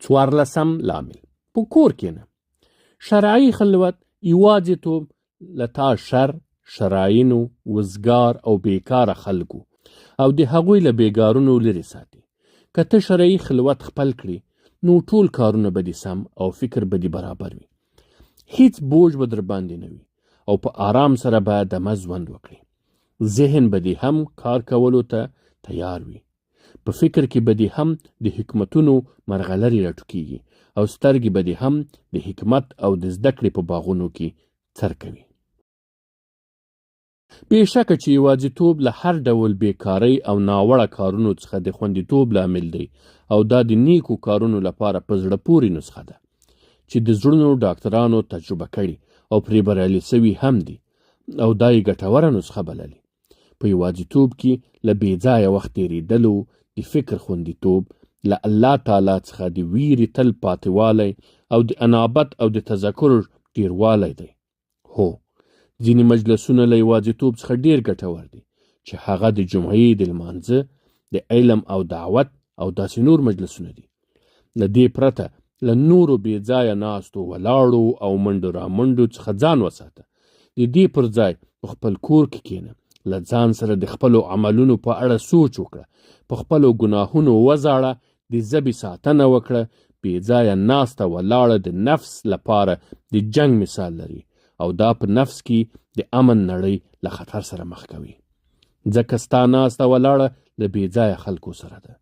څوارلسم لامل: په کور کښېنه. شرعي خلوت یوازېتوب له تا شر، شراینو، وزګار او بیکاره خلکو او د هغوی له بیګارونو لرې ساتي. که ته شرعي خلوت خپل کړي نو ټول کارونه به دې سم او فکر به دې برابر وي. هیڅ بوج به در باندې نه وي او په آرام سره به دمه ژوند وکړي. ذهن به دې هم کار کولو ته تیار وي. په فکر کې به دې هم د حکمتونو مرغلرې راټوکېږي او سترګې به دې هم د حکمت او د زده کړې په باغونو کې څرکوي. بېشکه چې یوازېتوب له هر ډول بیکارۍ او ناوړه کارونو څخه د خوندیتوب لامل دی او دا د نیکو کارونو لپاره په زړه پورې نسخه ده چې د زړونو ډاکټرانو تجربه کړي او پرې بریالي سوي هم دي او دا یې ګټوره نسخه بللې. په یوازېتوب کې له بېځایه وخت تېرېدلو، د فکر خوندیتوب، له الله تعالی څخه د ویرې تل پاتېوالی او د انابت او د تذکر ډېروالی دی. هو، ځینې مجلسونه له یوازېتوب څخه ډېر ګټور دي چې هغه د جمعې د لمانځه، د علم او دعوت او داسې نور مجلسونه دي. له دې پرته له نورو بېځایه ناستو ولاړو او منډو رامنډو څخه ځان وساته. د دې پر ځای په خپل کور کې کښېنه. له ځان سره د خپلو عملونو په اړه سوچ وکړه. په خپلو ګناهونو وزاړه. د ژبې ساتنه وکړه. بېځایه ناسته ولاړه د نفس لپاره د جنگ مثال لري او دا په نفس کې د امن نړۍ له خطر سره مخ کوي. ځکه ستا ناسته ولاړه د بېځایه خلکو سره ده.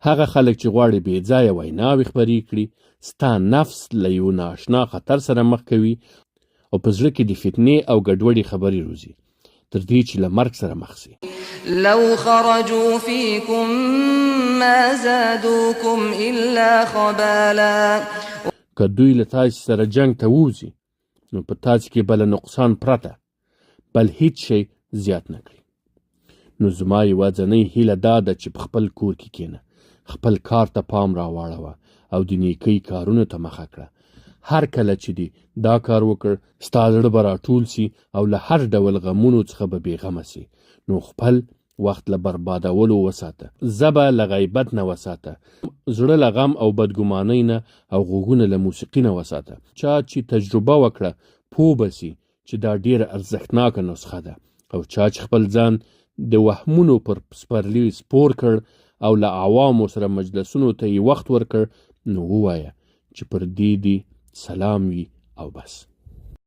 هغه خلک چې غواړي بېځایه ویناوې خپرې کړي، ستا نفس له یو نااشنا خطر سره مخ کوي او په زړه کې د فتنې او ګډوډۍ خبرې روزي تر دې چې له مرګ سره مخ شي. لو خرجوا فيكم ما زادوكم الا خبالا. که دوی له تاسې سره جنگ ته ووځي نو په تاسې کې بله نقصان پرته بل هیڅ شی زیات نه کړي. نو زما یوازینۍ هیله دا ده چې په خپل کور کې کښېنه، خپل کار ته پام راواړوه او د نیکۍ کارونو ته مخه کړه. هر کله چې دې دا کار وکړ ستا زړه به راټول سي او له هر ډول غمونو څخه به بېغمه سي. نو خپل وخت له بربادولو وساته، ژبه له غیبت نه وساته، زړه له غم او بدګمانۍ نه او غوږونه له موسیقي نه وساته. چا چې تجربه وکړه پوه به سي چې دا ډېره ارزښتناکه نسخه ده. او چا چې خپل ځان د وهمونو پر سپرلي سپور کړ او له عوامو سره مجلسونو ته یې وخت ورکړ نو ووایه چې پر دې دې سلام وي او بس.